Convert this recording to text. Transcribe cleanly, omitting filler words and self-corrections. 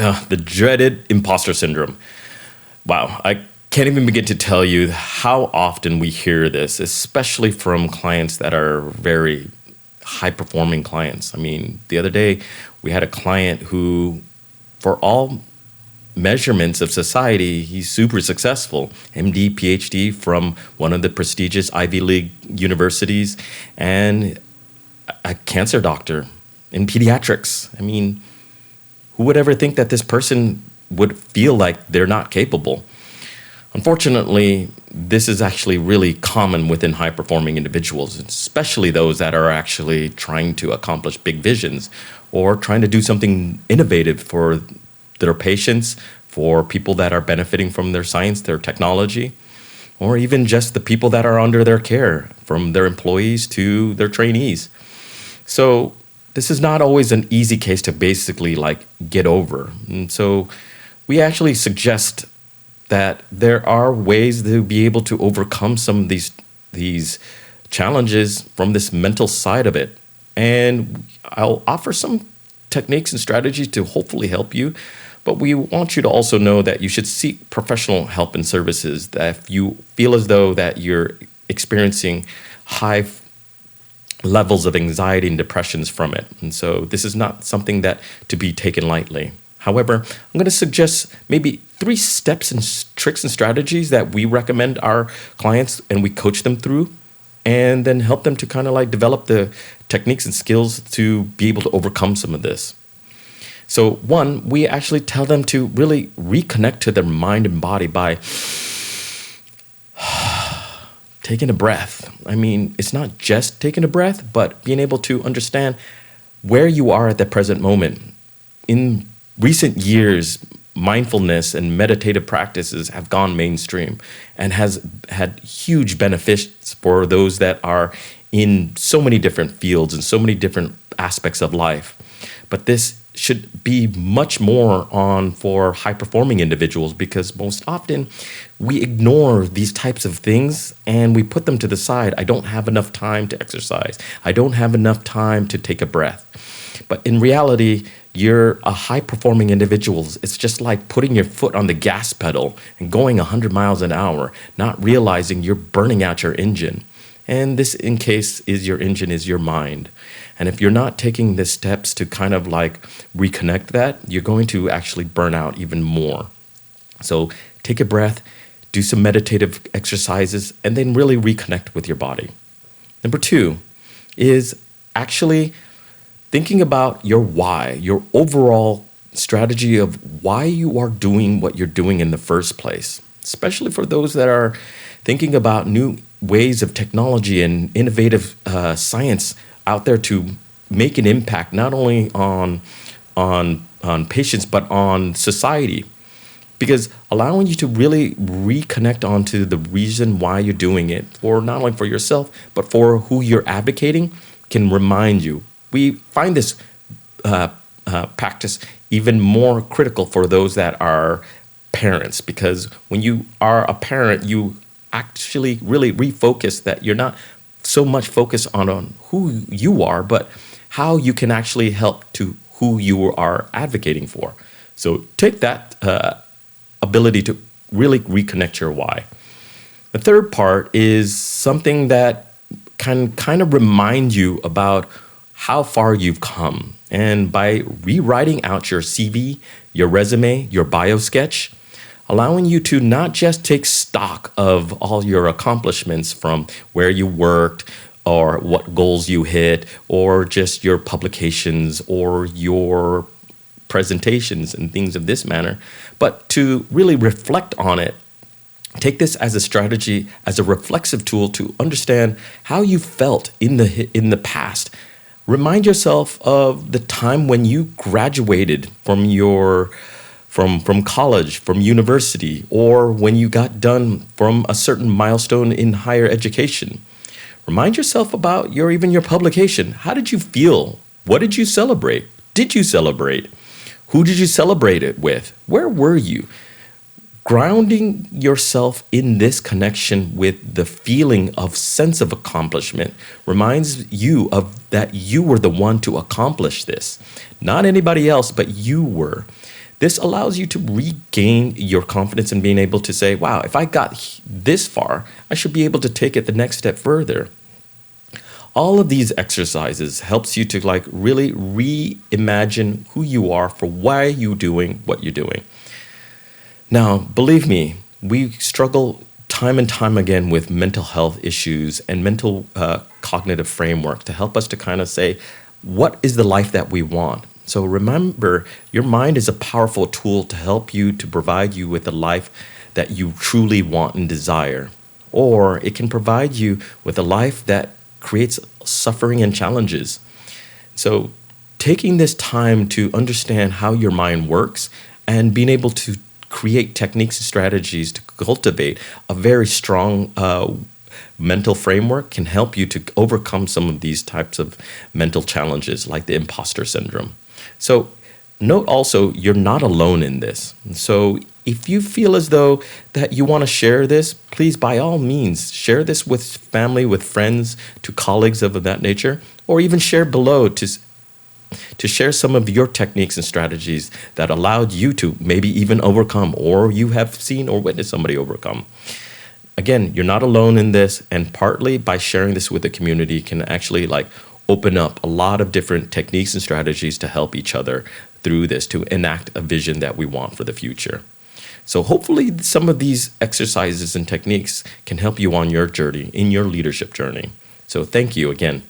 The dreaded imposter syndrome. Wow, I can't even begin to tell you how often we hear this, especially from clients that are very high performing clients. I mean, the other day we had a client who, for all measurements of society, he's super successful. MD, PhD from one of the prestigious Ivy League universities, and a cancer doctor in pediatrics. I mean, who would ever think that this person would feel like they're not capable? Unfortunately, this is actually really common within high-performing individuals, especially those that are actually trying to accomplish big visions or trying to do something innovative for their patients, for people that are benefiting from their science, their technology, or even just the people that are under their care, from their employees to their trainees. So this is not always an easy case to basically get over. And so we actually suggest that there are ways to be able to overcome some of these challenges from this mental side of it. And I'll offer some techniques and strategies to hopefully help you. But we want you to also know that you should seek professional help and services that if you feel as though that you're experiencing high levels of anxiety and depressions from it. And so this is not something that to be taken lightly. However, I'm going to suggest maybe 3 steps and tricks and strategies that we recommend our clients and we coach them through, and then help them to kind of develop the techniques and skills to be able to overcome some of this. So 1, we actually tell them to really reconnect to their mind and body by taking a breath. I mean, it's not just taking a breath, but being able to understand where you are at the present moment. In recent years, mindfulness and meditative practices have gone mainstream and has had huge benefits for those that are in so many different fields and so many different aspects of life. But this should be much more on for high-performing individuals, because most often we ignore these types of things and we put them to the side. I don't have enough time to exercise. I don't have enough time to take a breath. But in reality, you're a high-performing individual. It's just like putting your foot on the gas pedal and going 100 miles an hour, not realizing you're burning out your engine. And this, in case, is your engine is your mind. And if you're not taking the steps to kind of reconnect that, you're going to actually burn out even more. So take a breath, do some meditative exercises, and then really reconnect with your body. Number 2 is actually thinking about your why, your overall strategy of why you are doing what you're doing in the first place, especially for those that are thinking about new ways of technology and innovative science out there to make an impact not only on patients but on society. Because allowing you to really reconnect onto the reason why you're doing it, for not only for yourself but for who you're advocating, can remind you. We find this practice even more critical for those that are parents, because when you are a parent, you actually really refocus that you're not so much focused on who you are, but how you can actually help to who you are advocating for. So take that ability to really reconnect your why. The third part is something that can kind of remind you about how far you've come. And by rewriting out your CV, your resume, your bio sketch, allowing you to not just take stock of all your accomplishments from where you worked or what goals you hit or just your publications or your presentations and things of this manner, but to really reflect on it. Take this as a strategy, as a reflexive tool to understand how you felt in the past. Remind yourself of the time when you graduated from from college, from university, or when you got done from a certain milestone in higher education. Remind yourself about even your publication. How did you feel? What did you celebrate? Did you celebrate? Who did you celebrate it with? Where were you? Grounding yourself in this connection with the feeling of sense of accomplishment reminds you of that you were the one to accomplish this. Not anybody else, but you were. This allows you to regain your confidence in being able to say, wow, if I got this far, I should be able to take it the next step further. All of these exercises helps you to like really reimagine who you are for why you're doing what you're doing. Now, believe me, we struggle time and time again with mental health issues and mental cognitive framework to help us to kind of say, what is the life that we want? So remember, your mind is a powerful tool to help you to provide you with a life that you truly want and desire. Or it can provide you with a life that creates suffering and challenges. So taking this time to understand how your mind works and being able to create techniques and strategies to cultivate a very strong mental framework can help you to overcome some of these types of mental challenges like the imposter syndrome. So note also, you're not alone in this. So if you feel as though that you want to share this, please, by all means, share this with family, with friends, to colleagues of that nature, or even share below to share some of your techniques and strategies that allowed you to maybe even overcome, or you have seen or witnessed somebody overcome. Again, you're not alone in this, and partly by sharing this with the community can actually like open up a lot of different techniques and strategies to help each other through this, to enact a vision that we want for the future. So hopefully some of these exercises and techniques can help you on your journey, in your leadership journey. So thank you again.